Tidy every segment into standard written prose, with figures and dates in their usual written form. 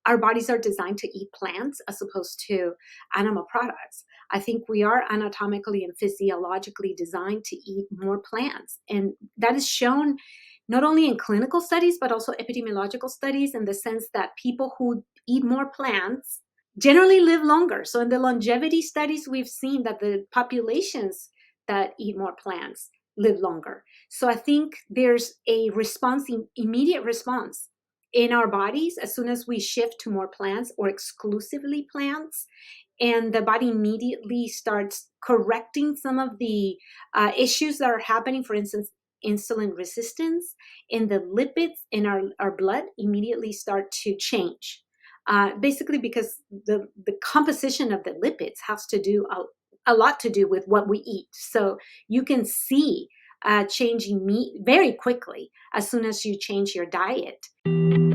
our bodies are designed to eat plants as opposed to animal products. I think we are anatomically and physiologically designed to eat more plants. And that is shown not only in clinical studies, but also epidemiological studies, in the sense that people who eat more plants generally live longer. So in the longevity studies, we've seen that the populations that eat more plants live longer. So I think there's a response, immediate response in our bodies as soon as we shift to more plants or exclusively plants. And the body immediately starts correcting some of the issues that are happening. For instance, insulin resistance, and the lipids in our blood immediately start to change. Basically because the composition of the lipids has to do a lot to do with what we eat. So you can see changing meat very quickly as soon as you change your diet.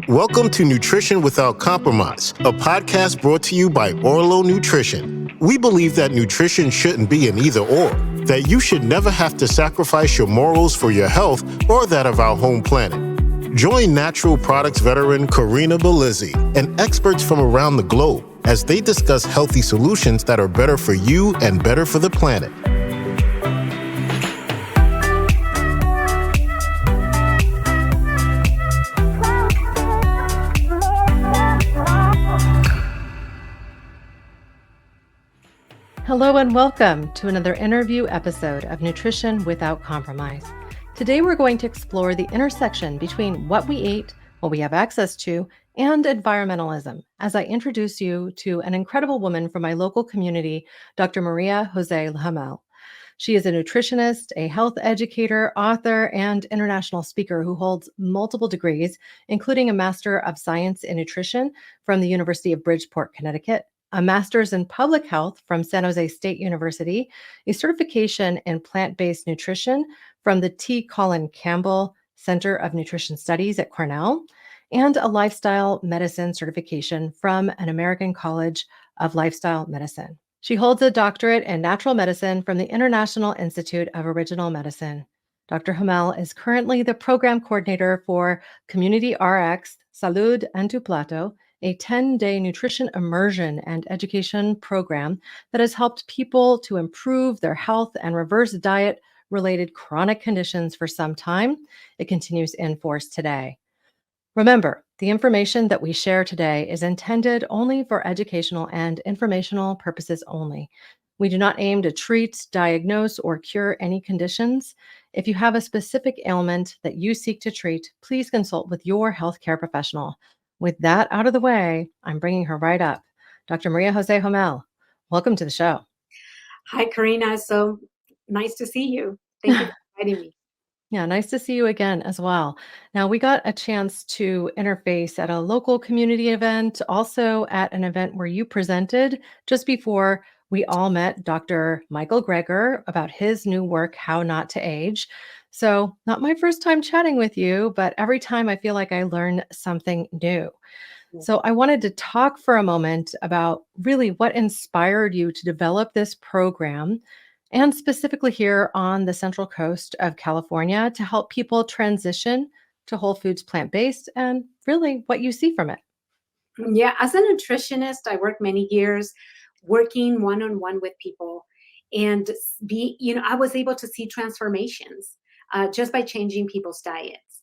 Welcome to Nutrition Without Compromise, a podcast brought to you by Orlo Nutrition. We believe that nutrition shouldn't be an either or, that you should never have to sacrifice your morals for your health or that of our home planet. Join natural products veteran Corinna Bellizzi and experts from around the globe as they discuss healthy solutions that are better for you and better for the planet. Hello and welcome to another interview episode of Nutrition Without Compromise. Today we're going to explore the intersection between what we eat, what we have access to, and environmentalism as I introduce you to an incredible woman from my local community, Dr. Maria Jose Hummel. She is a nutritionist, a health educator, author, and international speaker who holds multiple degrees, including a Master of Science in Nutrition from the University of Bridgeport, Connecticut, a master's in public health from San Jose State University, a certification in plant-based nutrition from the T. Colin Campbell Center of Nutrition Studies at Cornell, and a lifestyle medicine certification from an American College of Lifestyle Medicine. She holds a doctorate in natural medicine from the International Institute of Original Medicine. Dr. Hummel is currently the program coordinator for Community RX Salud en tu Plato, a 10-day nutrition immersion and education program that has helped people to improve their health and reverse diet-related chronic conditions for some time. It continues in force today. Remember, the information that we share today is intended only for educational and informational purposes only. We do not aim to treat, diagnose, or cure any conditions. If you have a specific ailment that you seek to treat, please consult with your healthcare professional. With that out of the way, I'm bringing her right up. Dr. Maria Jose Hummel, welcome to the show. Hi, Corinna. So nice to see you. Thank you for inviting me. Yeah, nice to see you again as well. Now, we got a chance to interface at a local community event, also at an event where you presented just before we all met Dr. Michael Greger about his new work, How Not to Age. So not my first time chatting with you, but every time I feel like I learn something new. So I wanted to talk for a moment about really what inspired you to develop this program, and specifically here on the Central Coast of California to help people transition to whole foods plant-based, and really what you see from it. Yeah, as a nutritionist, I worked many years working one-on-one with people, and I was able to see transformations just by changing people's diets.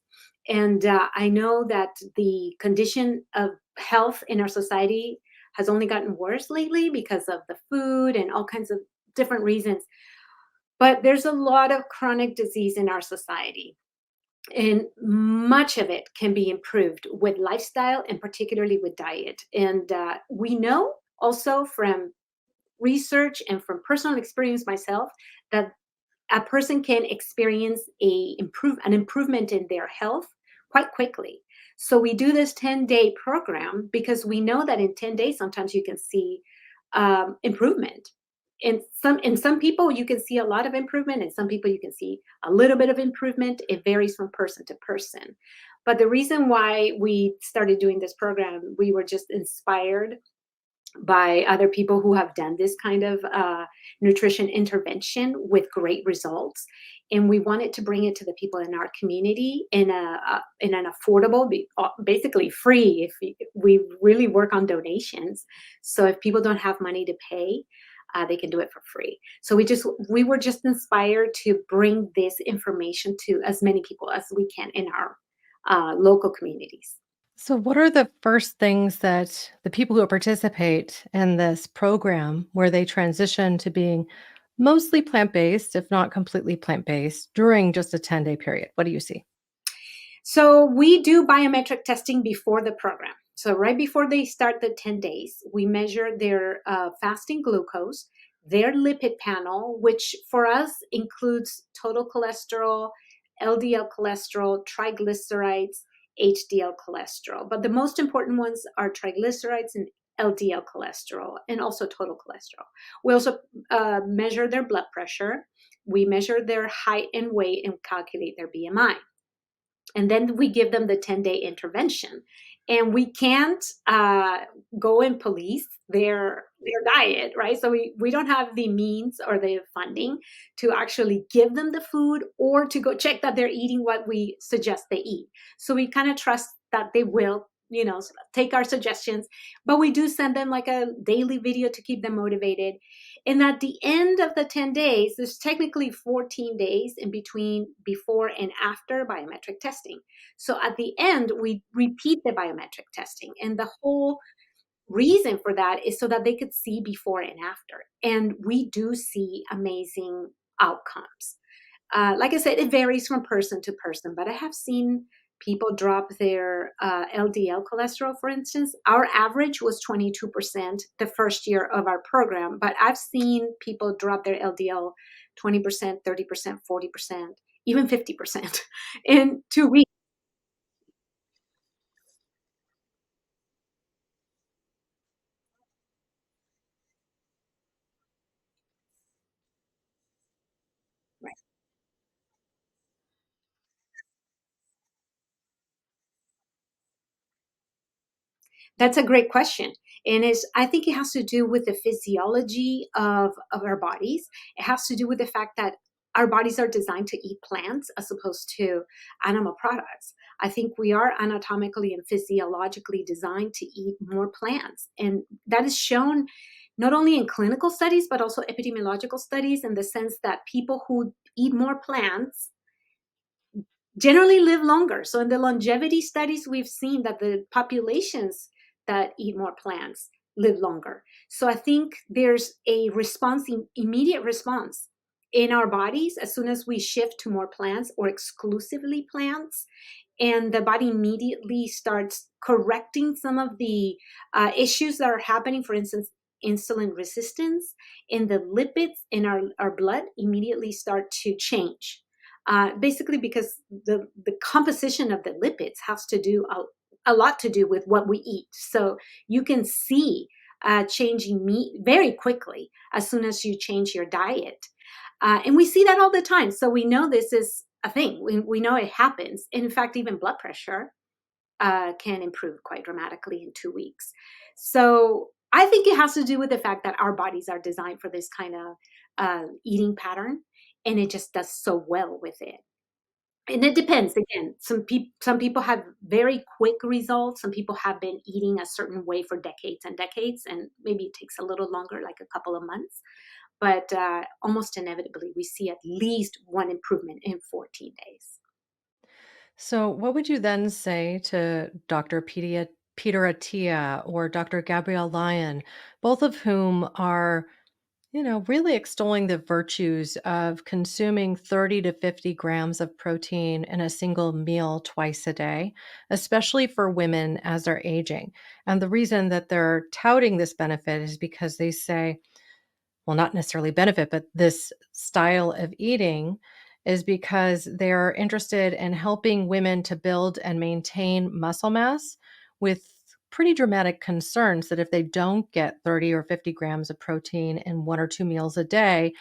And I know that the condition of health in our society has only gotten worse lately because of the food and all kinds of different reasons. But there's a lot of chronic disease in our society, and much of it can be improved with lifestyle and particularly with diet. And we know also from research and from personal experience myself that a person can experience an improvement in their health quite quickly. So we do this 10-day program because we know that in 10 days, sometimes you can see improvement. In some people, you can see a lot of improvement. In some people, you can see a little bit of improvement. It varies from person to person. But the reason why we started doing this program, we were just inspired by other people who have done this kind of nutrition intervention with great results. and we wanted to bring it to the people in our community in an affordable, basically free. If we really work on donations, so if people don't have money to pay, they can do it for free. So we were just inspired to bring this information to as many people as we can in our local communities. So, what are the first things that the people who participate in this program, where they transition to being mostly plant based, if not completely plant based, during just a 10-day period? What do you see? So we do biometric testing before the program. So right before they start the 10 days, we measure their fasting glucose, their lipid panel, which for us includes total cholesterol, LDL cholesterol, triglycerides, HDL cholesterol. But the most important ones are triglycerides and LDL cholesterol, and also total cholesterol. We also measure their blood pressure. We measure their height and weight and calculate their BMI, and then we give them the 10-day intervention, and we can't go and police their diet, right? So we don't have the means or the funding to actually give them the food or to go check that they're eating what we suggest they eat. So we kind of trust that they will, take our suggestions, but we do send them like a daily video to keep them motivated. And at the end of the 10 days, there's technically 14 days in between before and after biometric testing. So at the end, we repeat the biometric testing. And the whole reason for that is so that they could see before and after. And we do see amazing outcomes. Like I said, it varies from person to person, but I have seen people drop their LDL cholesterol, for instance. Our average was 22% the first year of our program, but I've seen people drop their LDL 20%, 30%, 40%, even 50% in 2 weeks. Right. That's a great question. And I think it has to do with the physiology of our bodies. It has to do with the fact that our bodies are designed to eat plants as opposed to animal products. I think we are anatomically and physiologically designed to eat more plants. And that is shown not only in clinical studies, but also epidemiological studies, in the sense that people who eat more plants generally live longer. So in the longevity studies, we've seen that the populations that eat more plants live longer. So I think there's a response, immediate response in our bodies as soon as we shift to more plants or exclusively plants. And the body immediately starts correcting some of the issues that are happening. For instance, insulin resistance, and the lipids in our blood immediately start to change. Basically, because the composition of the lipids has to do a lot to do with what we eat. So you can see changing meat very quickly as soon as you change your diet. And we see that all the time. So we know this is a thing. We know it happens. And in fact, even blood pressure can improve quite dramatically in 2 weeks. So I think it has to do with the fact that our bodies are designed for this kind of eating pattern, and it just does so well with it. And it depends. Again, some people have very quick results. Some people have been eating a certain way for decades and decades, and maybe it takes a little longer, like a couple of months. But almost inevitably, we see at least one improvement in 14 days. So, what would you then say to Dr. Peter Attia or Dr. Gabrielle Lyon, both of whom are, really extolling the virtues of consuming 30 to 50 grams of protein in a single meal twice a day, especially for women as they're aging? And the reason that they're touting this benefit is because they say, well, not necessarily benefit, but this style of eating is because they're interested in helping women to build and maintain muscle mass, with pretty dramatic concerns that if they don't get 30 or 50 grams of protein in one or two meals a day,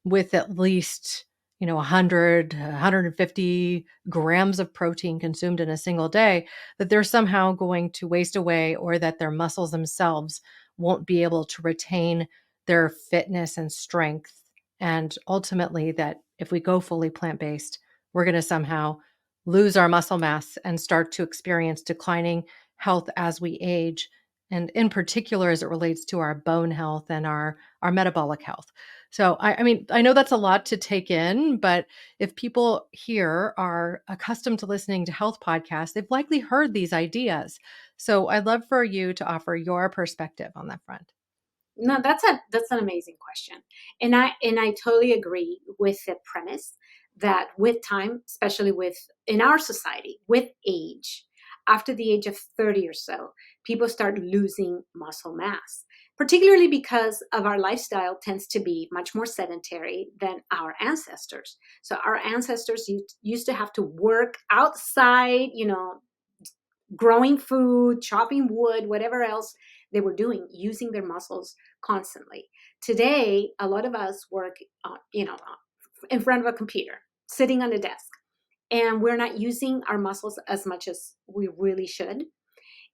with at least 100 150 grams of protein consumed in a single day, that they're somehow going to waste away, or that their muscles themselves won't be able to retain their fitness and strength, and ultimately that if we go fully plant-based, we're going to somehow lose our muscle mass and start to experience declining health as we age, and in particular as it relates to our bone health and our metabolic health. So I mean, I know that's a lot to take in, but if people here are accustomed to listening to health podcasts, they've likely heard these ideas. So I'd love for you to offer your perspective on that front. No, that's an amazing question. And I totally agree with the premise that with time, especially with in our society, with age, after the age of 30 or so, people start losing muscle mass, particularly because of our lifestyle tends to be much more sedentary than our ancestors. So our ancestors used to have to work outside, growing food, chopping wood, whatever else they were doing, using their muscles constantly. Today, a lot of us work, in front of a computer, sitting on a desk, and we're not using our muscles as much as we really should.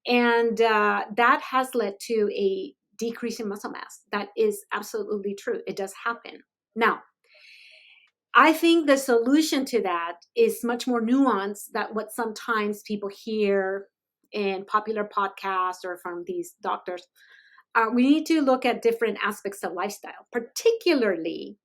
And that has led to a decrease in muscle mass. That is absolutely true. It does happen. Now, I think the solution to that is much more nuanced than what sometimes people hear in popular podcasts or from these doctors. We need to look at different aspects of lifestyle, particularly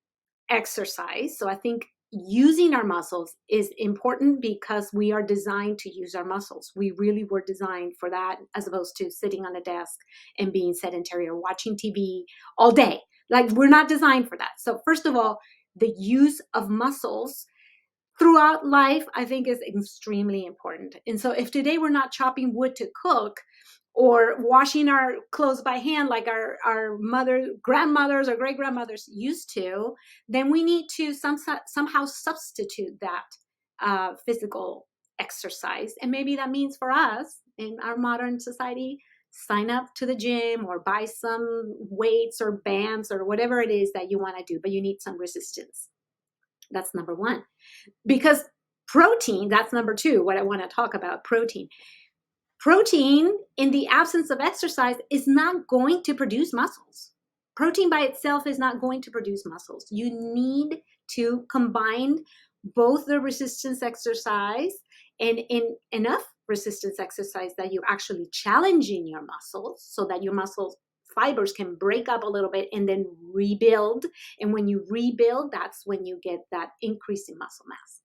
exercise. So I think using our muscles is important because we are designed to use our muscles. We really were designed for that, as opposed to sitting on a desk and being sedentary or watching TV all day. Like, we're not designed for that. So first of all, the use of muscles throughout life, I think, is extremely important. And so if today we're not chopping wood to cook or washing our clothes by hand like our grandmothers or great grandmothers used to, then we need to somehow substitute that physical exercise. And maybe that means for us in our modern society, sign up to the gym or buy some weights or bands or whatever it is that you want to do, but you need some resistance. That's number one. Because protein, that's number two, what I want to talk about, protein. Protein, in the absence of exercise, is not going to produce muscles. Protein by itself is not going to produce muscles. You need to combine both the resistance exercise and in enough resistance exercise that you're actually challenging your muscles so that your muscle fibers can break up a little bit and then rebuild. And when you rebuild, that's when you get that increase in muscle mass.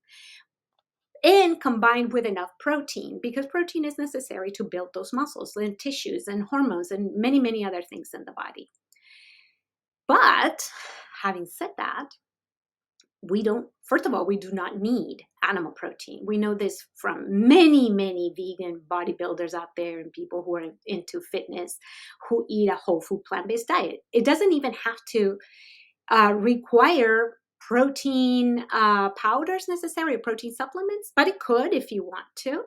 And combined with enough protein, because protein is necessary to build those muscles and tissues and hormones and many, many other things in the body. But having said that, first of all, we do not need animal protein. We know this from many, many vegan bodybuilders out there and people who are into fitness who eat a whole food plant-based diet. It doesn't even have to require protein powders necessarily, protein supplements, but it could if you want to,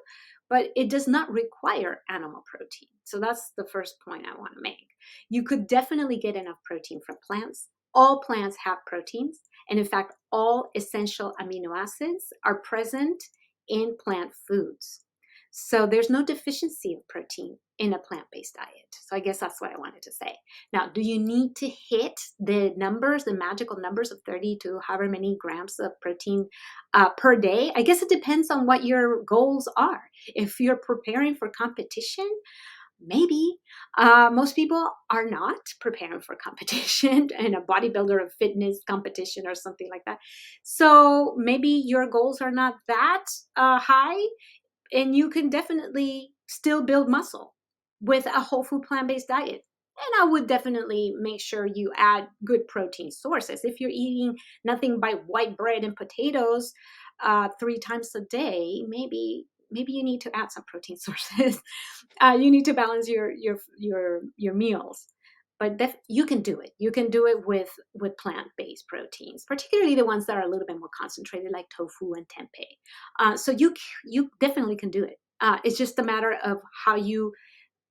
but it does not require animal protein. So that's the first point I want to make. You could definitely get enough protein from plants. All plants have proteins, and in fact, all essential amino acids are present in plant foods. So there's no deficiency of protein in a plant-based diet. So I guess that's what I wanted to say. Now, do you need to hit the numbers, the magical numbers of 30 to however many grams of protein per day? I guess it depends on what your goals are. If you're preparing for competition, maybe. Most people are not preparing for competition and a bodybuilder or fitness competition or something like that. So maybe your goals are not that high, and you can definitely still build muscle with a whole food plant-based diet. And I would definitely make sure you add good protein sources. If you're eating nothing but white bread and potatoes 3 times a day, maybe you need to add some protein sources. You need to balance your meals. But you can do it. You can do it with plant-based proteins, particularly the ones that are a little bit more concentrated, like tofu and tempeh. So you definitely can do it. It's just a matter of how you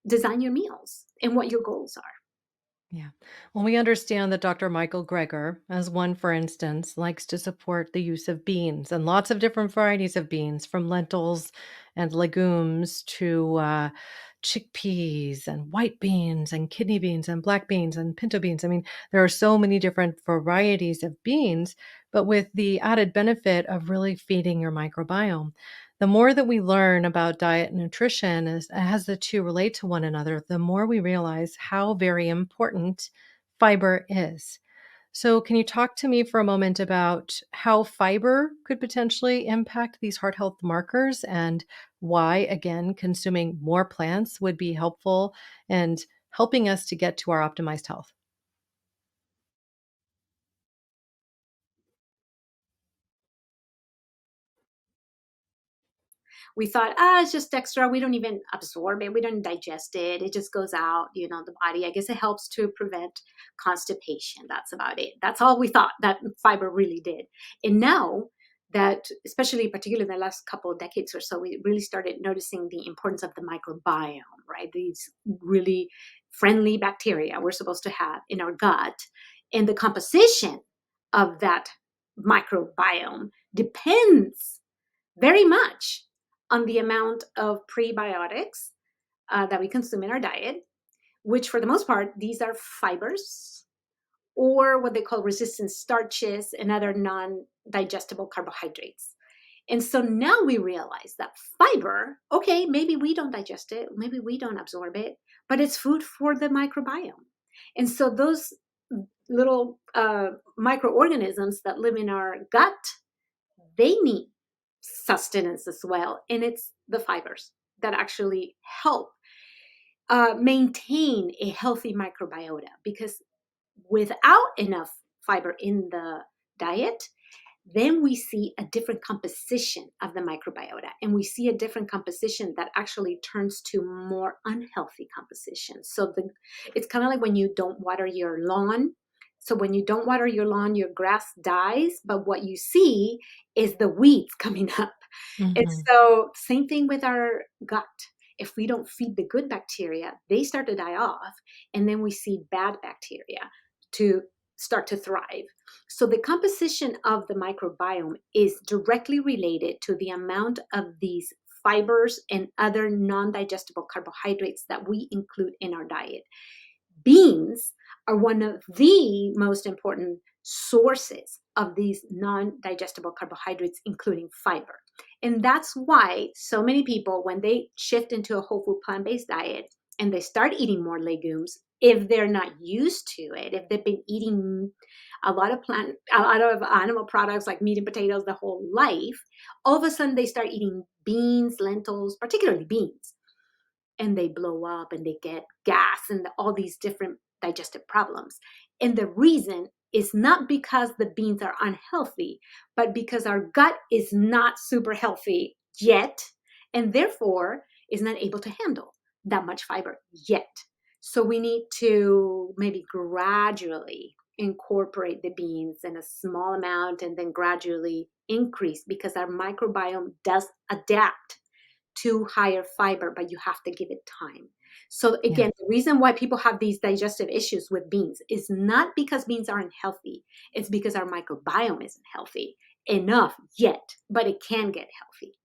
design your meals and what your goals are. Yeah. Well, we understand that Dr. Michael Greger, as one for instance, likes to support the use of beans and lots of different varieties of beans, from lentils and legumes chickpeas and white beans and kidney beans and black beans and pinto beans. I mean, there are so many different varieties of beans, but with the added benefit of really feeding your microbiome. The more that we learn about diet and nutrition as the two relate to one another, the more we realize how very important fiber is. So, can you talk to me for a moment about how fiber could potentially impact these heart health markers and why, again, consuming more plants would be helpful and helping us to get to our optimized health? We thought, it's just extra. We don't even absorb it. We don't digest it. It just goes out, the body. I guess it helps to prevent constipation. That's about it. That's all we thought that fiber really did. And now that, especially particularly in the last couple of decades or so, we really started noticing the importance of the microbiome, right? These really friendly bacteria we're supposed to have in our gut. And the composition of that microbiome depends very much on the amount of prebiotics that we consume in our diet, which for the most part, these are fibers or what they call resistant starches and other non digestible carbohydrates. And so now we realize that fiber, okay, maybe we don't digest it, maybe we don't absorb it, but it's food for the microbiome. And so those little microorganisms that live in our gut, they need sustenance as well. And it's the fibers that actually help maintain a healthy microbiota, because without enough fiber in the diet, then we see a different composition of the microbiota, and we see a different composition that actually turns to more unhealthy composition. So it's kind of like when you don't water your lawn. So when you don't water your lawn, your grass dies, but what you see is the weeds coming up. And Hmm. so same thing with our gut. If we don't feed the good bacteria, they start to die off, and then we see bad bacteria to start to thrive. So the composition of the microbiome is directly related to the amount of these fibers and other non-digestible carbohydrates that we include in our diet. Beans are one of the most important sources of these non-digestible carbohydrates, including fiber. And that's why so many people, when they shift into a whole food plant-based diet and they start eating more legumes, if they're not used to it, if they've been eating a lot of animal products like meat and potatoes the whole life, all of a sudden they start eating beans, lentils, particularly beans, and they blow up and they get gas and all these different digestive problems. And the reason is not because the beans are unhealthy, but because our gut is not super healthy yet, and therefore is not able to handle that much fiber yet. So we need to maybe gradually incorporate the beans in a small amount and then gradually increase, because our microbiome does adapt to higher fiber, but you have to give it time. So Yeah. again, the reason why people have these digestive issues with beans is not because beans aren't healthy. It's because our microbiome isn't healthy enough yet, but it can get healthy.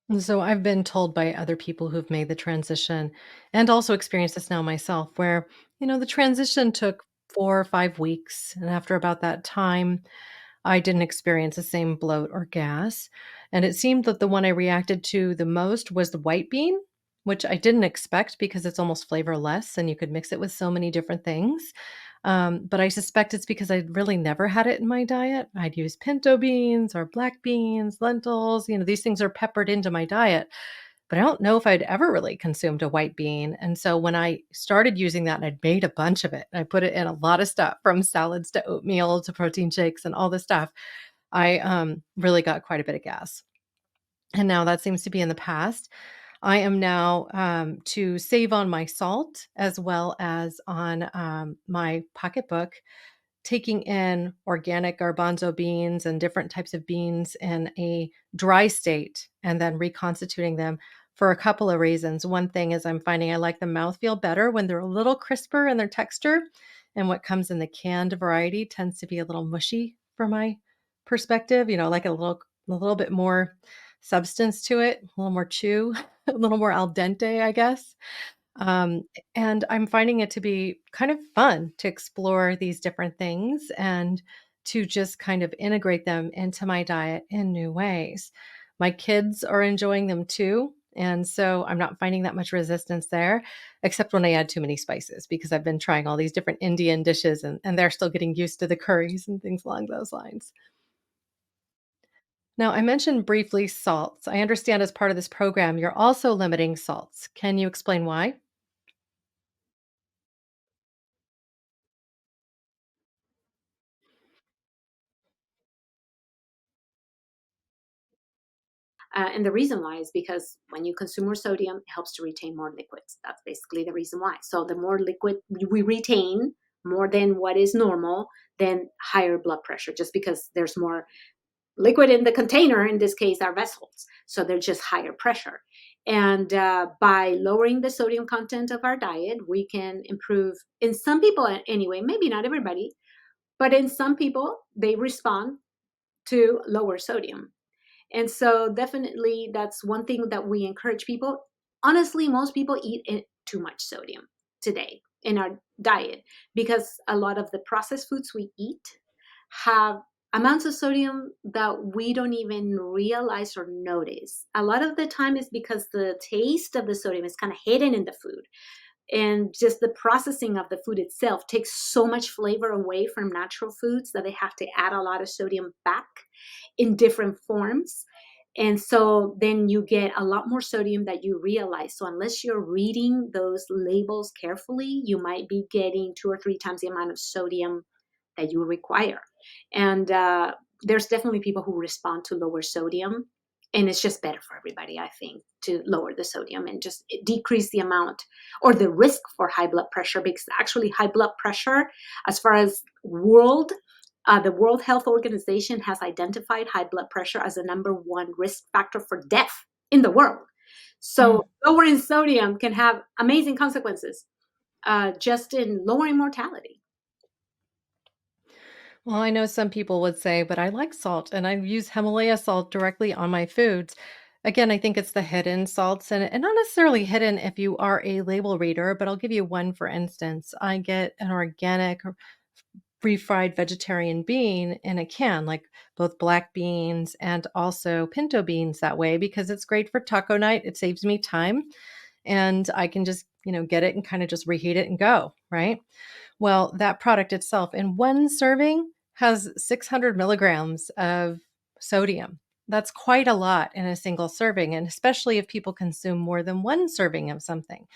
And so I've been told by other people who've made the transition and also experienced this now myself, where, the transition took 4 or 5 weeks. And after about that time, I didn't experience the same bloat or gas. And it seemed that the one I reacted to the most was the white bean, which I didn't expect because it's almost flavorless and you could mix it with so many different things. But I suspect it's because I really never had it in my diet. I'd use pinto beans or black beans, lentils. These things are peppered into my diet, but I don't know if I'd ever really consumed a white bean. And so when I started using that, and I'd made a bunch of it, I put it in a lot of stuff from salads to oatmeal to protein shakes and all this stuff. I really got quite a bit of gas. And now that seems to be in the past. I am now to save on my salt as well as on my pocketbook, taking in organic garbanzo beans and different types of beans in a dry state and then reconstituting them for a couple of reasons. One thing is I'm finding I like the mouthfeel better when they're a little crisper in their texture. And what comes in the canned variety tends to be a little mushy for my perspective, like a little bit more substance to it, a little more chew, a little more al dente, I guess. Um, and I'm finding it to be kind of fun to explore these different things and to just kind of integrate them into my diet in new ways. My kids are enjoying them too. And so I'm not finding that much resistance there, except when I add too many spices because I've been trying all these different Indian dishes and they're still getting used to the curries and things along those lines. Now, I mentioned briefly salts. I understand as part of this program, you're also limiting salts. Can you explain why? And the reason why is because when you consume more sodium, it helps to retain more liquids. That's basically the reason why. So the more liquid we retain, more than what is normal, then higher blood pressure, just because there's more liquid in the container, in this case, our vessels. So they're just higher pressure. And by lowering the sodium content of our diet, we can improve, in some people anyway, maybe not everybody, but in some people, they respond to lower sodium. And so definitely that's one thing that we encourage people. Honestly, most people eat too much sodium today in our diet because a lot of the processed foods we eat have amounts of sodium that we don't even realize or notice. A lot of the time is because the taste of the sodium is kind of hidden in the food, and just the processing of the food itself takes so much flavor away from natural foods that they have to add a lot of sodium back in different forms. And so then you get a lot more sodium that you realize. So unless you're reading those labels carefully, you might be getting 2 or 3 times the amount of sodium that you require. And there's definitely people who respond to lower sodium, and it's just better for everybody, I think, to lower the sodium and just decrease the amount or the risk for high blood pressure. Because actually high blood pressure, as far as the World Health Organization has identified high blood pressure as the number one risk factor for death in the world. Mm. So lowering sodium can have amazing consequences, just in lowering mortality. Well, I know some people would say, but I like salt and I use Himalaya salt directly on my foods. Again, I think it's the hidden salts and not necessarily hidden if you are a label reader, but I'll give you one for instance. I get an organic refried vegetarian bean in a can, like both black beans and also pinto beans that way because it's great for taco night. It saves me time and I can just, get it and kind of just reheat it and go, right? Well, that product itself in one serving has 600 milligrams of sodium. That's quite a lot in a single serving, and especially if people consume more than one serving of something.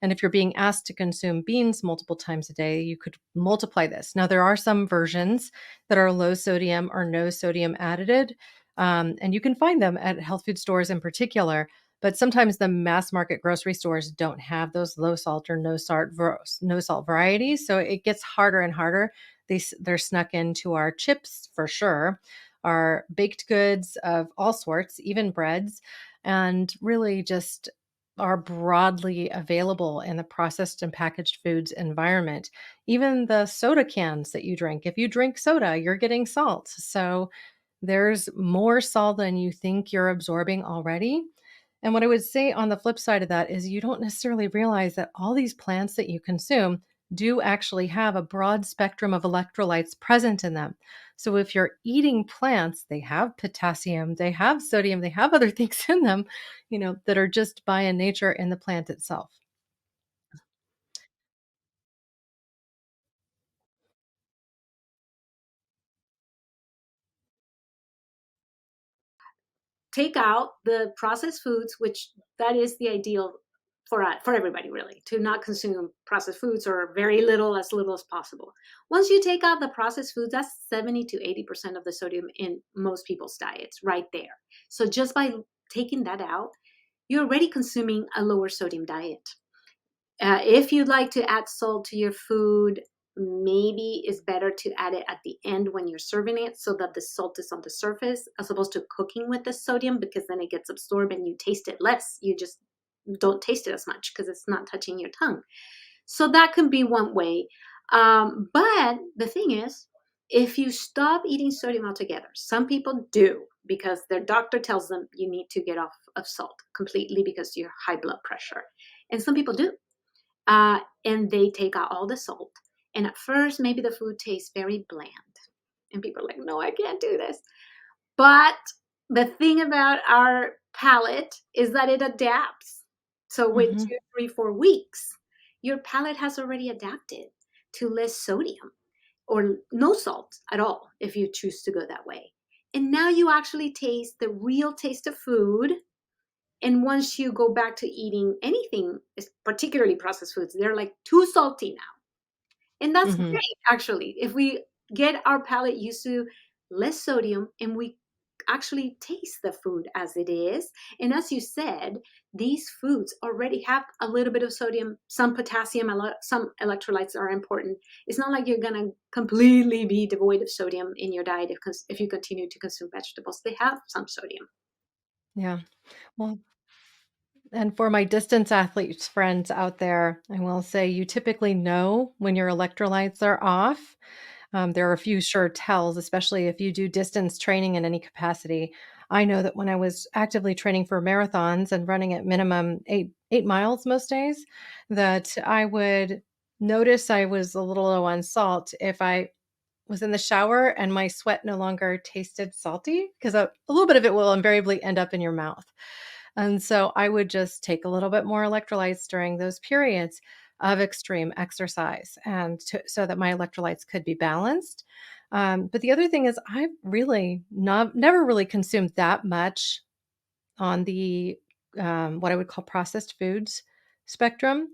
And if you're being asked to consume beans multiple times a day, you could multiply this. Now, there are some versions that are low sodium or no sodium added, and you can find them at health food stores in particular. But sometimes the mass market grocery stores don't have those low salt or no salt varieties, so it gets harder and harder. They're snuck into our chips for sure, our baked goods of all sorts, even breads, and really just are broadly available in the processed and packaged foods environment. Even the soda cans that you drink, if you drink soda, you're getting salt. So there's more salt than you think you're absorbing already. And what I would say on the flip side of that is you don't necessarily realize that all these plants that you consume do actually have a broad spectrum of electrolytes present in them. So if you're eating plants, they have potassium, they have sodium, they have other things in them, that are just by in nature in the plant itself. Take out the processed foods, which that is the ideal for everybody, really, to not consume processed foods or very little, as little as possible. Once you take out the processed foods, that's 70 to 80% of the sodium in most people's diets right there. So just by taking that out, you're already consuming a lower sodium diet. If you'd like to add salt to your food, maybe it's better to add it at the end when you're serving it so that the salt is on the surface as opposed to cooking with the sodium, because then it gets absorbed and you taste it less. You just don't taste it as much because it's not touching your tongue. So that can be one way. But the thing is, if you stop eating sodium altogether, some people do because their doctor tells them you need to get off of salt completely because you have high blood pressure. And some people do. and they take out all the salt. And at first, maybe the food tastes very bland. And people are like, no, I can't do this. But the thing about our palate is that it adapts. So with Hmm. 2, 3, 4 weeks, your palate has already adapted to less sodium or no salt at all if you choose to go that way. And now you actually taste the real taste of food. And once you go back to eating anything, particularly processed foods, they're like too salty now. And that's Hmm. great, actually. If we get our palate used to less sodium and we actually taste the food as it is. And as you said, these foods already have a little bit of sodium, some potassium, some electrolytes are important. It's not like you're going to completely be devoid of sodium in your diet if you continue to consume vegetables. They have some sodium. Yeah. Well, and for my distance athletes friends out there, I will say you typically know when your electrolytes are off. There are a few sure tells, especially if you do distance training in any capacity. I know that when I was actively training for marathons and running at minimum 8 miles most days, that I would notice I was a little low on salt if I was in the shower and my sweat no longer tasted salty because a little bit of it will invariably end up in your mouth. And so I would just take a little bit more electrolytes during those periods of extreme exercise so that my electrolytes could be balanced. But the other thing is I've really never really consumed that much on the what I would call processed foods spectrum.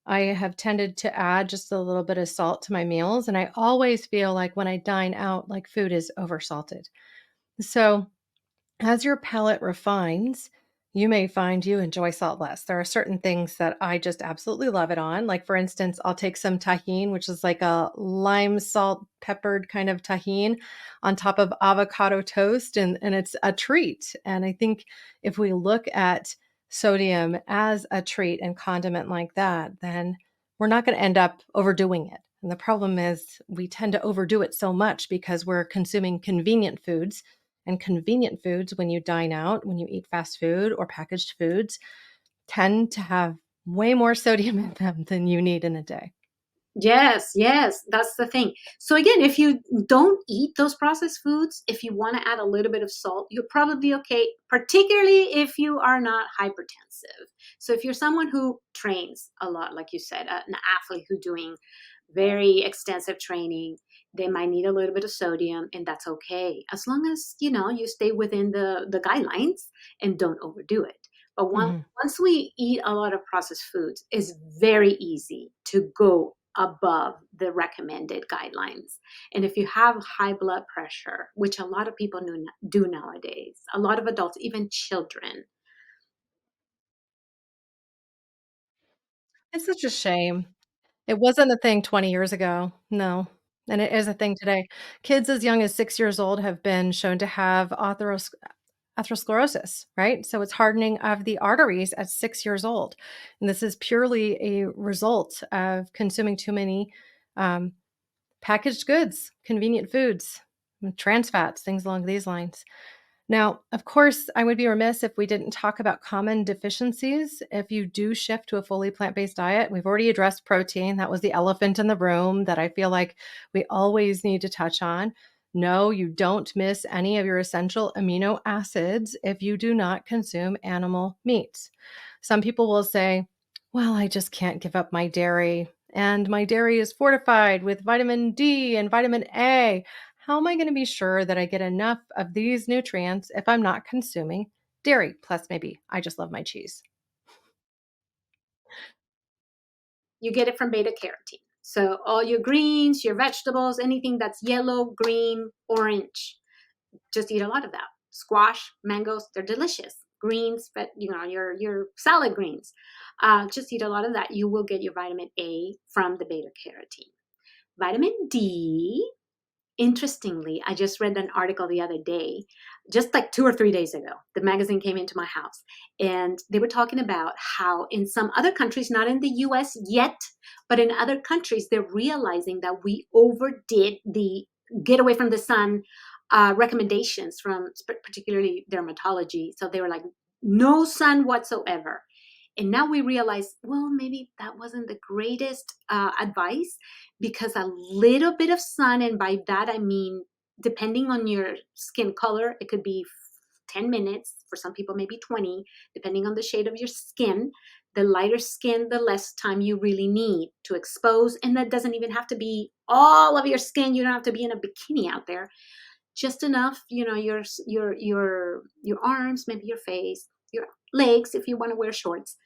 I have tended to add just a little bit of salt to my meals, and I always feel like when I dine out, like food is oversalted. So as your palate refines, you may find you enjoy salt less. There are certain things that I just absolutely love it on. Like, for instance, I'll take some tahine, which is like a lime salt peppered kind of tahine on top of avocado toast, and it's a treat. And I think if we look at sodium as a treat and condiment like that, then we're not going to end up overdoing it. And the problem is we tend to overdo it so much because we're consuming convenient foods, and convenient foods, when you dine out, when you eat fast food or packaged foods, tend to have way more sodium in them than you need in a day. Yes, yes, that's the thing. So again, if you don't eat those processed foods, if you want to add a little bit of salt, you'll probably be okay, particularly if you are not hypertensive. So if you're someone who trains a lot, like you said, an athlete who's doing very extensive training, they might need a little bit of sodium, and that's okay. As long as, you stay within the guidelines and don't overdo it. But Mhm. once we eat a lot of processed foods, it's very easy to go above the recommended guidelines. And if you have high blood pressure, which a lot of people do nowadays, a lot of adults, even children. It's such a shame. It wasn't a thing 20 years ago. No. And it is a thing today. Kids as young as 6 years old have been shown to have atherosclerosis, right? So it's hardening of the arteries at 6 years old. And this is purely a result of consuming too many um, packaged goods, convenient foods, trans fats, things along these lines. Now, of course, I would be remiss if we didn't talk about common deficiencies if you do shift to a fully plant based diet. We've already addressed protein. That was the elephant in the room that I feel like we always need to touch on. No, you don't miss any of your essential amino acids if you do not consume animal meats. Some people will say, well, I just can't give up my dairy. And my dairy is fortified with vitamin D and vitamin A. How am I going to be sure that I get enough of these nutrients if I'm not consuming dairy? Plus, maybe I just love my cheese. You get it from beta carotene. So all your greens, your vegetables, anything that's yellow, green, orange, just eat a lot of that. Squash, mangoes, they're delicious. Greens, but your salad greens. Just eat a lot of that. You will get your vitamin A from the beta carotene. Vitamin D, interestingly, I just read an article the other day, just like 2 or 3 days ago. The magazine came into my house and they were talking about how in some other countries, not in the US yet, but in other countries, they're realizing that we overdid the get away from the sun recommendations from particularly dermatology. So they were like, no sun whatsoever. And now we realize, well, maybe that wasn't the greatest advice, because a little bit of sun, and by that I mean, depending on your skin color, it could be 10 minutes, for some people maybe 20, depending on the shade of your skin. The lighter skin, the less time you really need to expose. And that doesn't even have to be all of your skin. You don't have to be in a bikini out there. Just enough, your arms, maybe your face, your legs, if you want to wear shorts,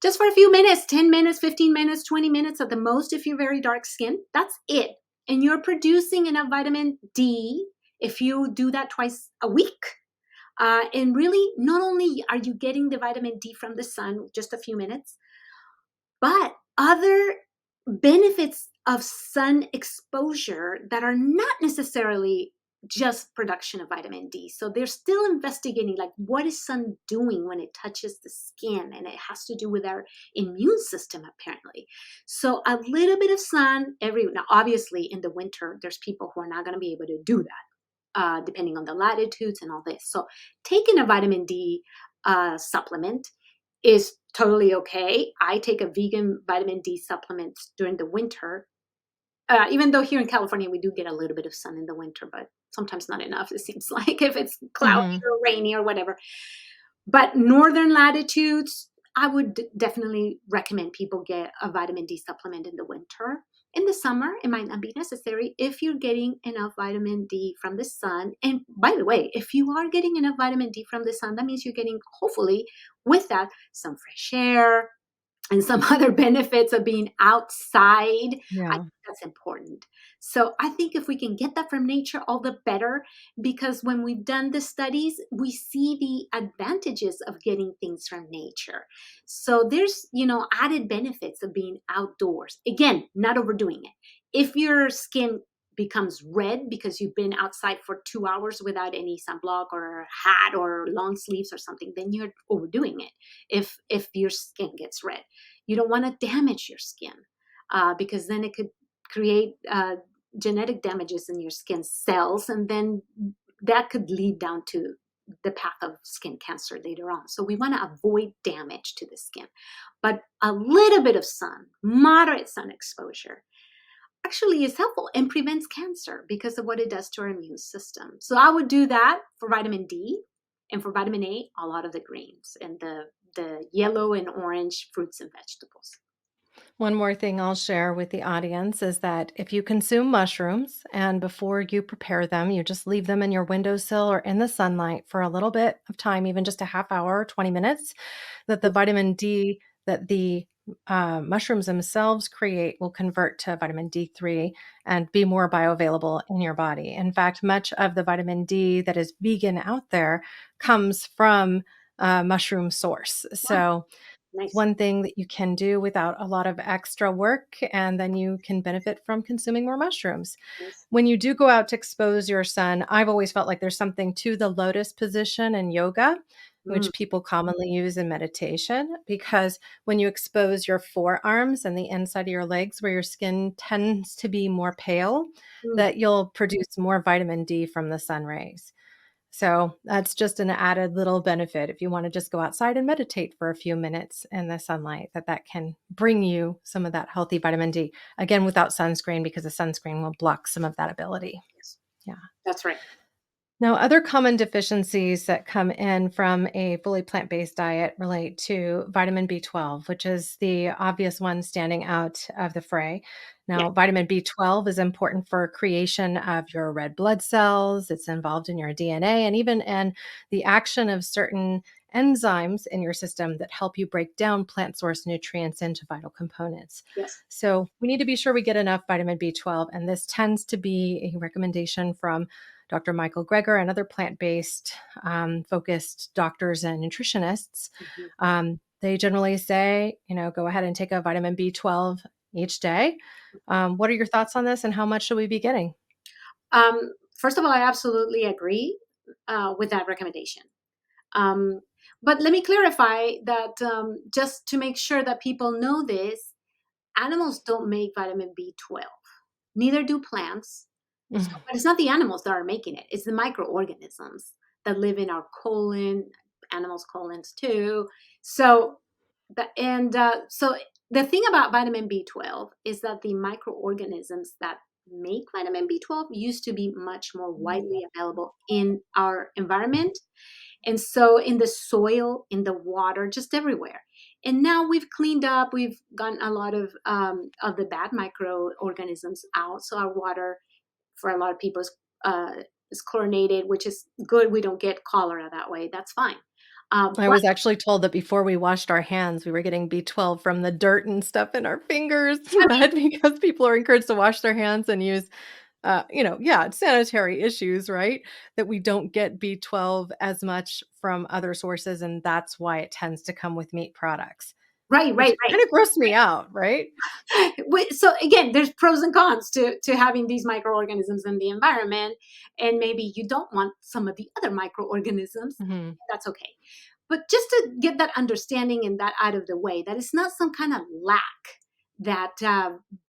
just for a few minutes, 10 minutes, 15 minutes, 20 minutes at the most. If you're very dark skin, that's it. And you're producing enough vitamin D if you do that twice a week. And really, not only are you getting the vitamin D from the sun, just a few minutes, but other benefits of sun exposure that are not necessarily just production of vitamin D. So they're still investigating, like, what is sun doing when it touches the skin? And it has to do with our immune system, apparently. So a little bit of sun now obviously in the winter, there's people who are not going to be able to do that, depending on the latitudes and all this. So taking a vitamin D supplement is totally okay. I take a vegan vitamin D supplement during the winter, even though here in California we do get a little bit of sun in the winter, but sometimes not enough, it seems like, if it's cloudy Mhm. or rainy or whatever. But northern latitudes, I would definitely recommend people get a vitamin D supplement in the winter. In the summer, it might not be necessary if you're getting enough vitamin D from the sun. And by the way, if you are getting enough vitamin D from the sun, that means you're getting, hopefully, with that, some fresh air and some other benefits of being outside. I Yeah. think that's important. So I think if we can get that from nature, all the better, because when we've done the studies, we see the advantages of getting things from nature. So there's, added benefits of being outdoors. Again, not overdoing it. If your skin becomes red because you've been outside for 2 hours without any sunblock or hat or long sleeves or something, then you're overdoing it. If your skin gets red, you don't want to damage your skin, because then it could create genetic damages in your skin cells, and then that could lead down to the path of skin cancer later on. So we want to avoid damage to the skin. But a little bit of sun, moderate sun exposure, actually is helpful and prevents cancer because of what it does to our immune system. So I would do that for vitamin D, and for vitamin A, a lot of the greens and the yellow and orange fruits and vegetables. One more thing I'll share with the audience is that if you consume mushrooms and before you prepare them, you just leave them in your windowsill or in the sunlight for a little bit of time, even just a half hour, 20 minutes, that the vitamin D that the mushrooms themselves create will convert to vitamin D3 and be more bioavailable in your body. In fact, much of the vitamin D that is vegan out there comes from a mushroom source. Wow, So nice. one thing that you can do without a lot of extra work, and then you can benefit from consuming more mushrooms. Nice. When you do go out to expose your sun, I've always felt like there's something to the lotus position in yoga, Mm, which people commonly use in meditation, because when you expose your forearms and the inside of your legs where your skin tends to be more pale, mm. that you'll produce more vitamin D from the sun rays. So that's just an added little benefit if you want to just go outside and meditate for a few minutes in the sunlight, that can bring you some of that healthy vitamin D. Again, without sunscreen, because the sunscreen will block some of that ability. Yes, Yeah. that's right. Now, other common deficiencies that come in from a fully plant-based diet relate to vitamin B12, which is the obvious one standing out of the fray. Yeah. Now, vitamin B12 is important for creation of your red blood cells. It's involved in your DNA and even in the action of certain enzymes in your system that help you break down plant source nutrients into vital components. Yes. So we need to be sure we get enough vitamin B12, and this tends to be a recommendation from Dr. Michael Greger and other plant-based focused doctors and nutritionists. Mhm. They generally say, go ahead and take a vitamin B12 each day. What are your thoughts on this, and how much should we be getting? First of all, I absolutely agree with that recommendation. Um, but let me clarify that, just to make sure that people know this, animals don't make vitamin B12. Neither do plants. So, Mhm. but it's not the animals that are making it. It's the microorganisms that live in our colon, animals' colons too. So So the thing about vitamin B12 is that the microorganisms that make vitamin B12 used to be much more widely available in our environment. And so in the soil, in the water, just everywhere. And now we've cleaned up, we've gotten a lot of the bad microorganisms out. So our water for a lot of people is chlorinated, which is good. We don't get cholera that way. That's fine. I But was actually told that before we washed our hands, we were getting B12 from the dirt and stuff in our fingers, I mean, but because people are encouraged to wash their hands and use, yeah, sanitary issues, right? That we don't get B12 as much from other sources, and that's why it tends to come with meat products, right, which right, right. kind of grossed me out, right? So again, there's pros and cons to having these microorganisms in the environment, and maybe you don't want some of the other microorganisms. Mhm. That's okay. But just to get that understanding and that out of the way, that it's not some kind of lack that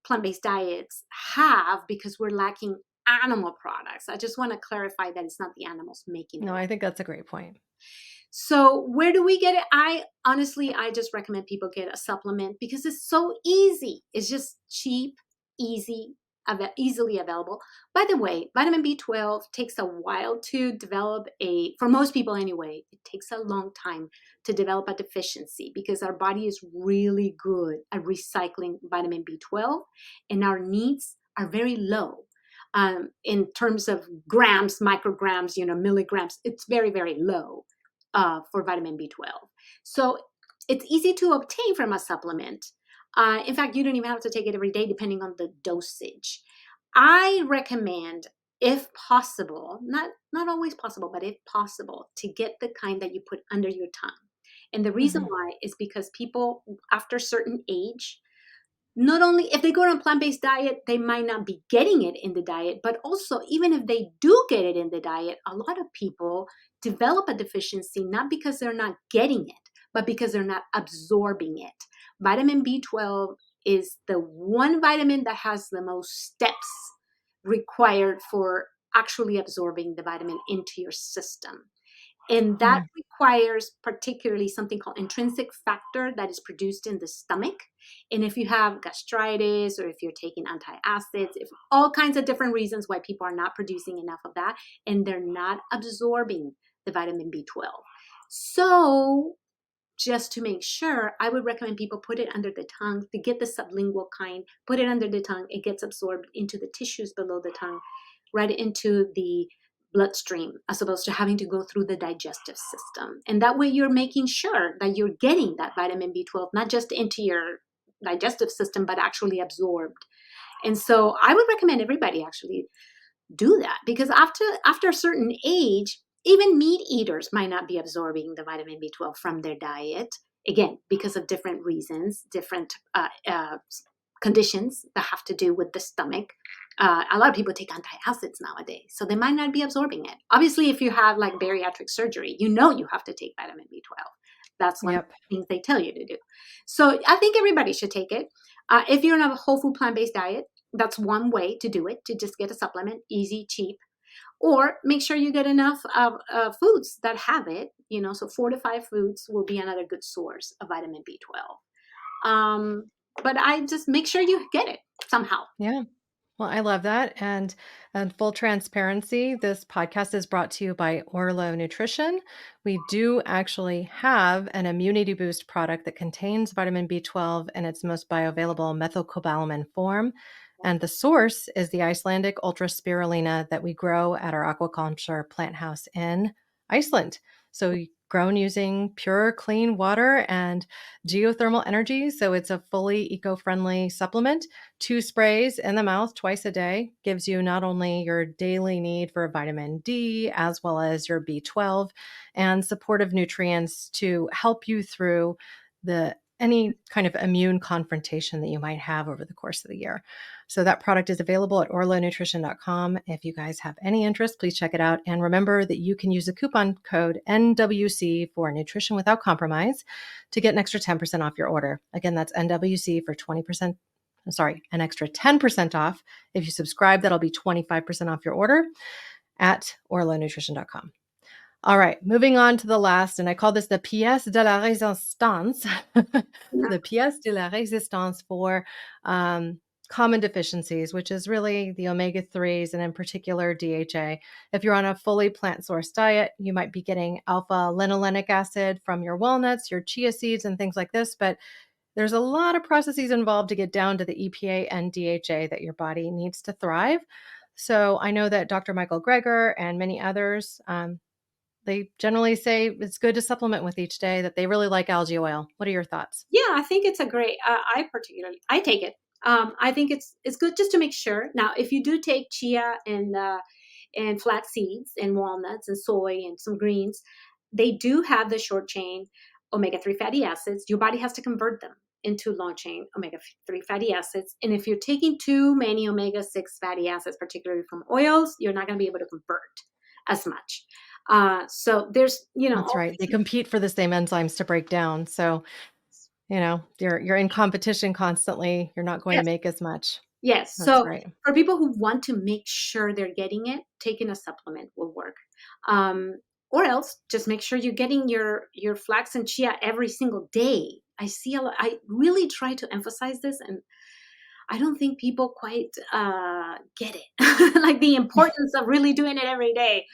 plant-based diets have because we're lacking animal products. I just want to clarify that it's not the animals making No, them. I think that's a great point. So where do we get it? I just recommend people get a supplement because it's so easy. It's just cheap, easy, easily available. By the way, vitamin B12 takes a while to develop for most people anyway, it takes a long time to develop a deficiency because our body is really good at recycling vitamin B12 and our needs are very low. In terms of grams, micrograms, milligrams, it's very, very low for vitamin B12. So it's easy to obtain from a supplement. In fact, you don't even have to take it every day, depending on the dosage. I recommend, if possible, not always possible, but if possible, to get the kind that you put under your tongue. And the reason Mhm. why is because people after a certain age, not only if they go on a plant-based diet, they might not be getting it in the diet, but also even if they do get it in the diet, a lot of people develop a deficiency not because they're not getting it, but because they're not absorbing it. Vitamin B12 is the one vitamin that has the most steps required for actually absorbing the vitamin into your system. And that Mm. requires particularly something called intrinsic factor that is produced in the stomach. And if you have gastritis or if you're taking antacids, if all kinds of different reasons why people are not producing enough of that and they're not absorbing the vitamin B12. So just to make sure, I would recommend people put it under the tongue to get the sublingual kind, put it under the tongue. It gets absorbed into the tissues below the tongue, right into the bloodstream, as opposed to having to go through the digestive system. And that way you're making sure that you're getting that vitamin B12, not just into your digestive system, but actually absorbed. And so I would recommend everybody actually do that because after a certain age, even meat eaters might not be absorbing the vitamin B12 from their diet, again because of different reasons, different conditions that have to do with the stomach. A lot of people take antacids nowadays, so they might not be absorbing it. Obviously, if you have like bariatric surgery, you have to take vitamin B12. That's one of Yep. the things they tell you to do. So I think everybody should take it. If you're on a whole food plant-based diet, that's one way to do it, to just get a supplement, easy, cheap. Or make sure you get enough foods that have it, so 4 to 5 foods will be another good source of vitamin B12. But I just make sure you get it somehow. Yeah. Well, I love that. And full transparency, this podcast is brought to you by Orlo Nutrition. We do actually have an immunity boost product that contains vitamin B12 in its most bioavailable methylcobalamin form. And the source is the Icelandic ultra spirulina that we grow at our aquaculture plant house in Iceland. So grown using pure, clean water and geothermal energy. So it's a fully eco-friendly supplement. 2 sprays in the mouth twice a day gives you not only your daily need for vitamin D, as well as your B12 and supportive nutrients to help you through any kind of immune confrontation that you might have over the course of the year. So that product is available at orlonutrition.com. If you guys have any interest, please check it out. And remember that you can use the coupon code NWC for Nutrition Without Compromise to get an extra 10% off your order. Again, that's NWC for an extra 10% off. If you subscribe, that'll be 25% off your order at orlonutrition.com. All right, moving on to the last, and I call this the pièce de la résistance. Yeah. The pièce de la résistance for common deficiencies, which is really the omega-3s and in particular DHA. If you're on a fully plant-sourced diet, you might be getting alpha-linolenic acid from your walnuts, your chia seeds, and things like this, but there's a lot of processes involved to get down to the EPA and DHA that your body needs to thrive. So I know that Dr. Michael Greger and many others, they generally say it's good to supplement with each day, that they really like algae oil. What are your thoughts? Yeah, I think it's a great. I take it. I think it's good just to make sure. Now, if you do take chia and flax seeds and walnuts and soy and some greens, they do have the short chain omega 3 fatty acids. Your body has to convert them into long chain omega 3 fatty acids. And if you're taking too many omega 6 fatty acids, particularly from oils, you're not going to be able to convert as much. So there's, That's right. They compete for the same enzymes to break down. So, you're in competition constantly. You're not going to yes. make as much. Yes. That's So right. for people who want to make sure they're getting it, taking a supplement will work. Um, or else just make sure you're getting your flax and chia every single day. I see a lot. I really try to emphasize this, and I don't think people quite get it, like the importance of really doing it every day.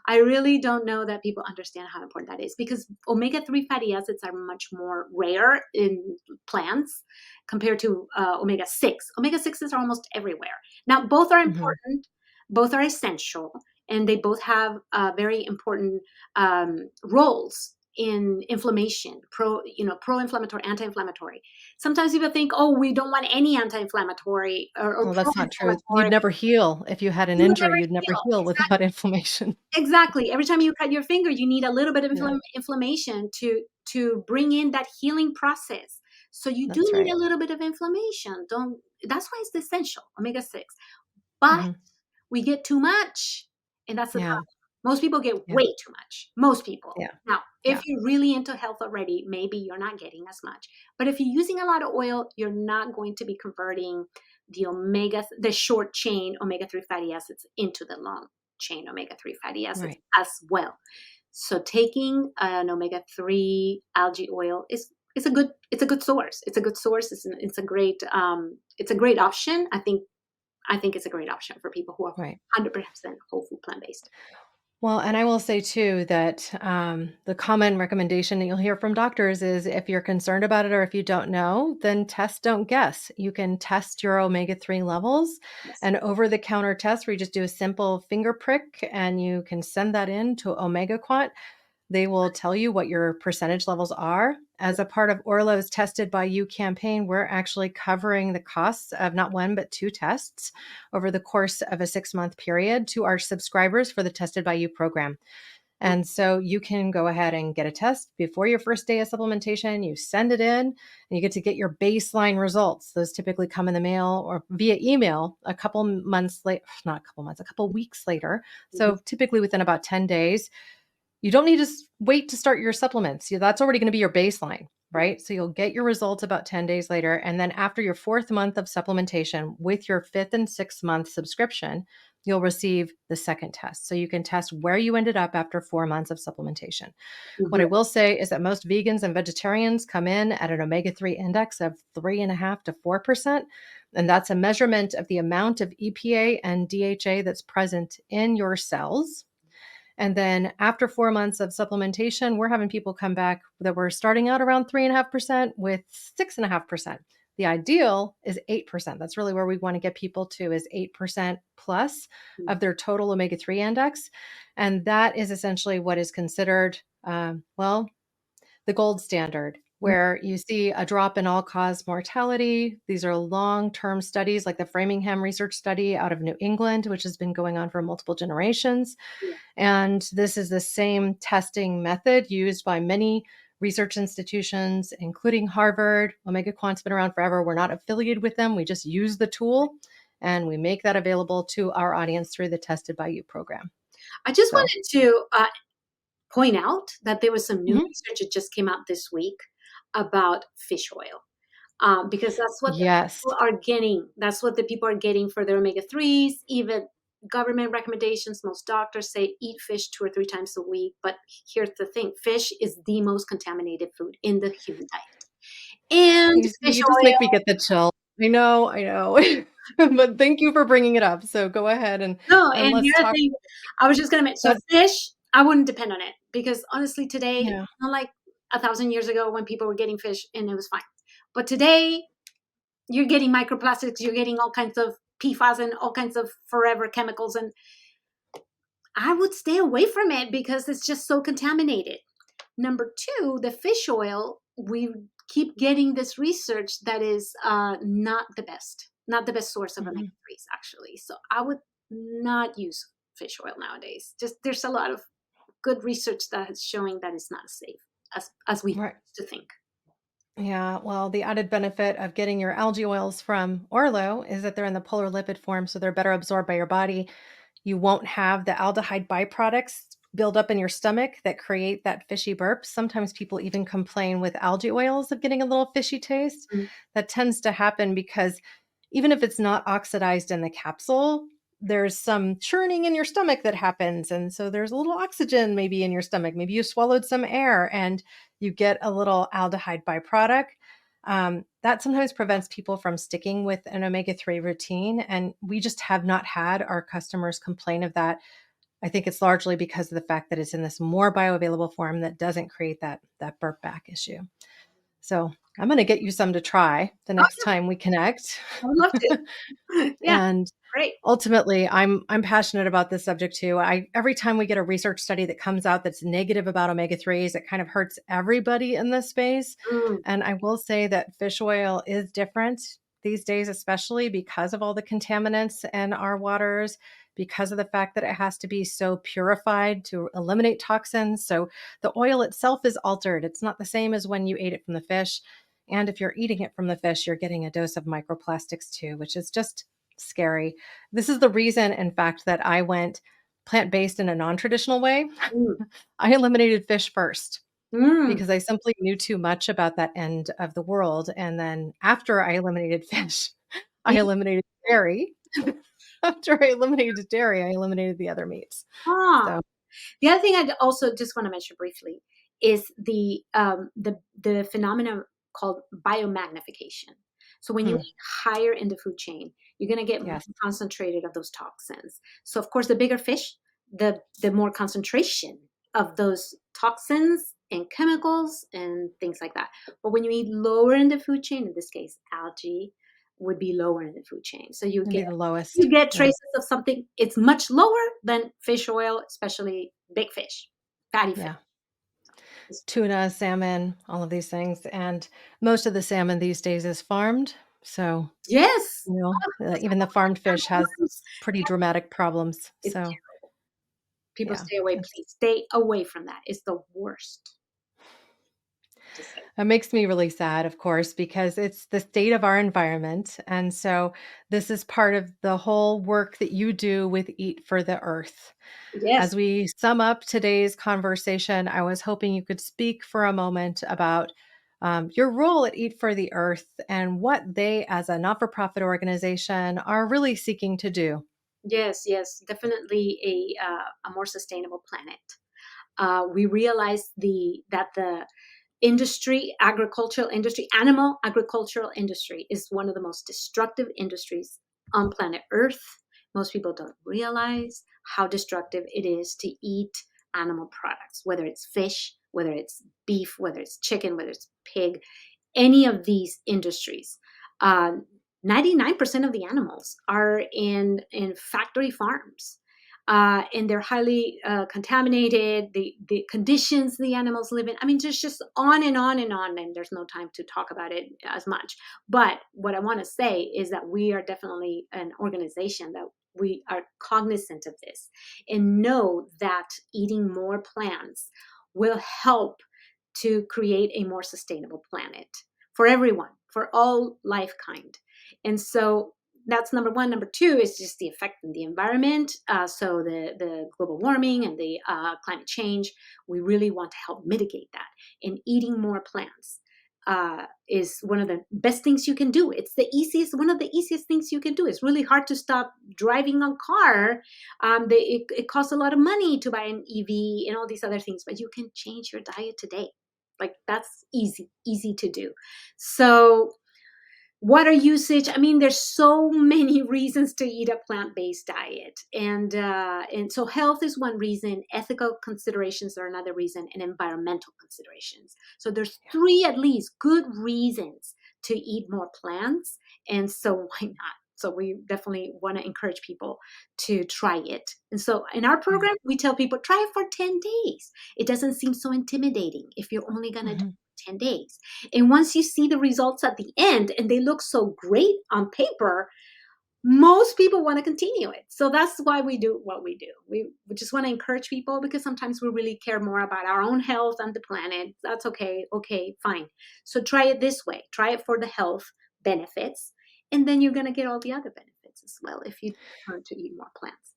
I really don't know that people understand how important that is because omega 3 fatty acids are much more rare in plants compared to omega 6. Omega 6s are almost everywhere. Now, both are Mhm. important, both are essential, and they both have very important roles in inflammation, pro-inflammatory, anti-inflammatory. Sometimes people think, oh, we don't want any anti-inflammatory or Well, that's not true. pro-inflammatory. You'd never heal if you had an You would never injury. You'd never heal. heal without inflammation. Exactly. Every time you cut your finger, you need a little bit of Yeah, inflammation to bring in that healing process. So you do that's need right. a little bit of inflammation. Don't. That's why it's essential, omega 6. But Mhm. we get too much, and that's the Yeah, problem. Most people get yeah, way too much. Most people. yeah, Now, if yeah. you're really into health already, maybe you're not getting as much. But if you're using a lot of oil, you're not going to be converting the short chain omega 3 fatty acids into the long chain omega 3 fatty acids Right. as well. So taking an omega 3 algae oil is a good source. It's a good source. It's a great option. I think it's a great option for people who are Right. 100% whole food plant based. Well, and I will say too that the common recommendation that you'll hear from doctors is if you're concerned about it or if you don't know, then test, don't guess. You can test your omega 3 levels, Yes. and over the counter test where you just do a simple finger prick and you can send that in to Omega Quant. They will tell you what your percentage levels are. As a part of Orlo's Tested by You campaign, we're actually covering the costs of not one, but two tests over the course of a 6-month period to our subscribers for the Tested by You program. And so you can go ahead and get a test before your first day of supplementation. You send it in and you get to get your baseline results. Those typically come in the mail or via email a couple months late, not a couple months, a couple weeks later. Mhm. So typically within about 10 days. You don't need to wait to start your supplements. That's already going to be your baseline, right? So you'll get your results about 10 days later. And then after your 4th month of supplementation with your 5th and 6th month subscription, you'll receive the second test. So you can test where you ended up after 4 months of supplementation. What I Mhm. will say is that most vegans and vegetarians come in at an omega 3 index of 3.5 to 4%. And that's a measurement of the amount of EPA and DHA that's present in your cells. And then after 4 months of supplementation, we're having people come back that were starting out around 3.5% with 6.5%. The ideal is 8%. That's really where we want to get people to is 8% plus of their total omega 3 index. And that is essentially what is considered, the gold standard, where you see a drop in all-cause mortality. These are long-term studies like the Framingham Research Study out of New England, which has been going on for multiple generations. Yeah. And this is the same testing method used by many research institutions, including Harvard. Omega Quant's been around forever. We're not affiliated with them. We just use the tool and we make that available to our audience through the Tested by You program. I just So, wanted to point out that there was some new mhm. research that just came out this week about fish oil. Because that's what the Yes. people are getting. That's what the people are getting for their omega 3s. Even government recommendations, most doctors say eat fish 2 or 3 times a week. But here's the thing, fish is the most contaminated food in the human diet. And You see, fish you just make me oil. get the chill. I know. But thank you for bringing it up. So go ahead No, and and let's here's the talk thing, I was just gonna mention, so about fish, I wouldn't depend on it because honestly today, yeah. not like 1,000 years ago when people were getting fish and it was fine. But today you're getting microplastics, you're getting all kinds of PFAS and all kinds of forever chemicals, and I would stay away from it because it's just so contaminated. Number two, the fish oil, we keep getting this research that is not the best source of Mhm. omega-3s, actually. So I would not use fish oil nowadays. Just there's a lot of good research that is showing that it's not as safe as we Right. used to think. Yeah, well, the added benefit of getting your algae oils from Orlo is that they're in the polar lipid form, so they're better absorbed by your body. You won't have the aldehyde byproducts build up in your stomach that create that fishy burp. Sometimes people even complain with algae oils of getting a little fishy taste. Mm. That tends to happen because even if it's not oxidized in the capsule, there's some churning in your stomach that happens. And so there's a little oxygen maybe in your stomach. Maybe you swallowed some air and you get a little aldehyde byproduct. That sometimes prevents people from sticking with an omega-3 routine. And we just have not had our customers complain of that. I think it's largely because of the fact that it's in this more bioavailable form that doesn't create that burp back issue. So I'm going to get you some to try the Oh, next time we connect. I would love to. Yeah, And great. ultimately, I'm passionate about this subject too. I every time we get a research study that comes out that's negative about omega-3s, it kind of hurts everybody in this space. Mm, And I will say that fish oil is different these days, especially because of all the contaminants in our waters, because of the fact that it has to be so purified to eliminate toxins. So the oil itself is altered. It's not the same as when you ate it from the fish. And if you're eating it from the fish, you're getting a dose of microplastics too, which is just scary. This is the reason, in fact, that I went plant-based in a non-traditional way. mm, I eliminated fish first mm. because I simply knew too much about that end of the world. And then after I eliminated fish, I eliminated dairy. After I eliminated dairy, I eliminated the other meats. Ah. So, The other thing I also just want to mention briefly is the phenomenon called biomagnification. So when you mm, eat higher in the food chain, you're going to get more yes, concentrated of those toxins. So of course, the bigger fish, the more concentration of those toxins and chemicals and things like that. But when you eat lower in the food chain, in this case, algae would be lower in the food chain. So it'd be the you lowest. get Yeah. traces of something, it's much lower than fish oil, especially big fish, fatty fish. Yeah. Tuna, salmon, all of these things. And most of the salmon these days is farmed. So, Yes. even the farmed fish has It's pretty dramatic problems. So, terrible. People yeah, stay away, please. Stay away from that. It's the worst. Just say. it makes me really sad, of course, because it's the state of our environment. And so, this is part of the whole work that you do with Eat for the Earth. Yes. As we sum up today's conversation, I was hoping you could speak for a moment about your role at Eat for the Earth and what they, as a not for profit organization, are really seeking to do. Yes, yes, definitely a more sustainable planet. We realize the agricultural industry, animal agricultural industry is one of the most destructive industries on planet Earth. Most people don't realize how destructive it is to eat animal products, whether it's fish, whether it's beef, whether it's chicken, whether it's pig, any of these industries. Uh, 99% of the animals are in factory farms, and they're highly contaminated. The conditions the animals live in. I mean, just on and on and on. And there's no time to talk about it as much. But what I want to say is that we are definitely an organization that we are cognizant of this and know that eating more plants will help to create a more sustainable planet for everyone, for all life kind. And so that's number one. Number two is just the effect in the environment. So the global warming and the climate change, we really want to help mitigate that in eating more plants. is one of the best things you can do. It's one of the easiest things you can do. It's really hard to stop driving a car. It costs a lot of money to buy an EV and all these other things, but you can change your diet today. Like that's easy to do. So water usage, I mean, there's so many reasons to eat a plant-based diet. And so health is one reason, ethical considerations are another reason, and environmental considerations. So there's 3 at least good reasons to eat more plants. And so why not? So we definitely want to encourage people to try it. And so in our program, we tell people, try it for 10 days. It doesn't seem so intimidating if you're only going to do 10 days. And once you see the results at the end and they look so great on paper, most people want to continue it. So that's why we do what we do. We just want to encourage people because sometimes we really care more about our own health and the planet. That's okay. Okay, fine. So try it this way. Try it for the health benefits. And then you're going to get all the other benefits as well if you learn to eat more plants.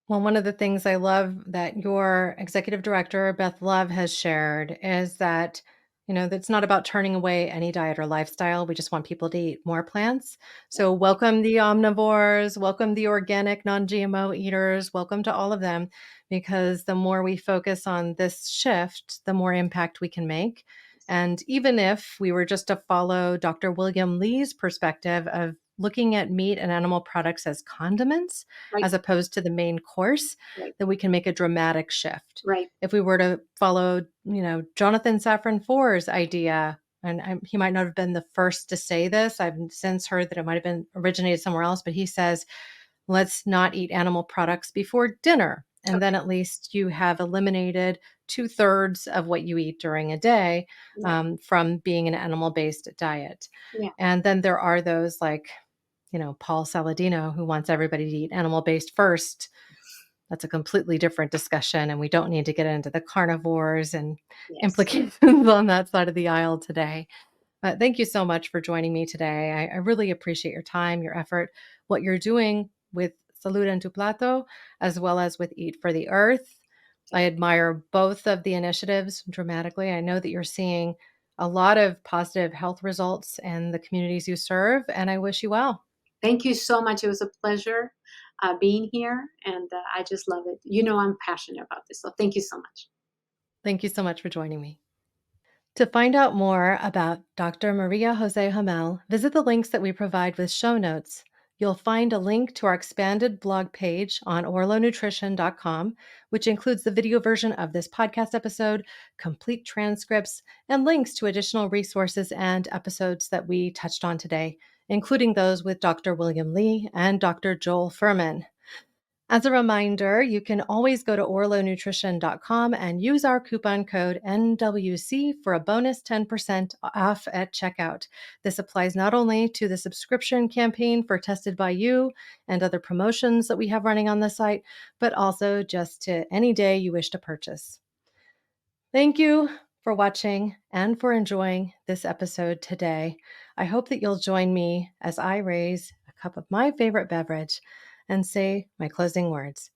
Well, one of the things I love that your executive director, Beth Love, has shared is that, that's not about turning away any diet or lifestyle. We just want people to eat more plants. So welcome the omnivores, welcome the organic, non-GMO eaters, welcome to all of them, because the more we focus on this shift, the more impact we can make. And even if we were just to follow Dr. William Lee's perspective of looking at meat and animal products as condiments, Right. as opposed to the main course, Right. then we can make a dramatic shift. Right. If we were to follow, Jonathan Safran Foer's idea, and he might not have been the first to say this, I've since heard that it might have been originated somewhere else, but he says, let's not eat animal products before dinner. And then at least you have eliminated 2/3 of what you eat during a day from being an animal-based diet. Yeah. And then there are those like, Paul Saladino, who wants everybody to eat animal-based first. That's a completely different discussion, and we don't need to get into the carnivores and implications on that side of the aisle today. But thank you so much for joining me today. I really appreciate your time, your effort, what you're doing with Salud en tu Plato, as well as with Eat for the Earth. I admire both of the initiatives dramatically. I know that you're seeing a lot of positive health results in the communities you serve, and I wish you well. Thank you so much. It was a pleasure being here, and I just love it. I'm passionate about this, so thank you so much. Thank you so much for joining me. To find out more about Dr. Maria Jose Hummel, visit the links that we provide with show notes. You'll find a link to our expanded blog page on orlonutrition.com, which includes the video version of this podcast episode, complete transcripts, and links to additional resources and episodes that we touched on today, including those with Dr. William Lee and Dr. Joel Furman. As a reminder, you can always go to orlonutrition.com and use our coupon code NWC for a bonus 10% off at checkout. This applies not only to the subscription campaign for Tested by You and other promotions that we have running on the site, but also just to any day you wish to purchase. Thank you for watching and for enjoying this episode today. I hope that you'll join me as I raise a cup of my favorite beverage and say my closing words.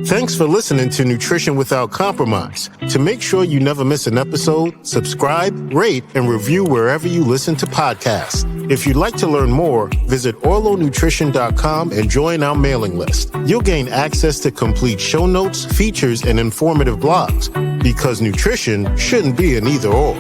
Thanks for listening to Nutrition Without Compromise. To make sure you never miss an episode, subscribe, rate, and review wherever you listen to podcasts. If you'd like to learn more, visit orlonutrition.com and join our mailing list. You'll gain access to complete show notes, features, and informative blogs, because nutrition shouldn't be an either-or.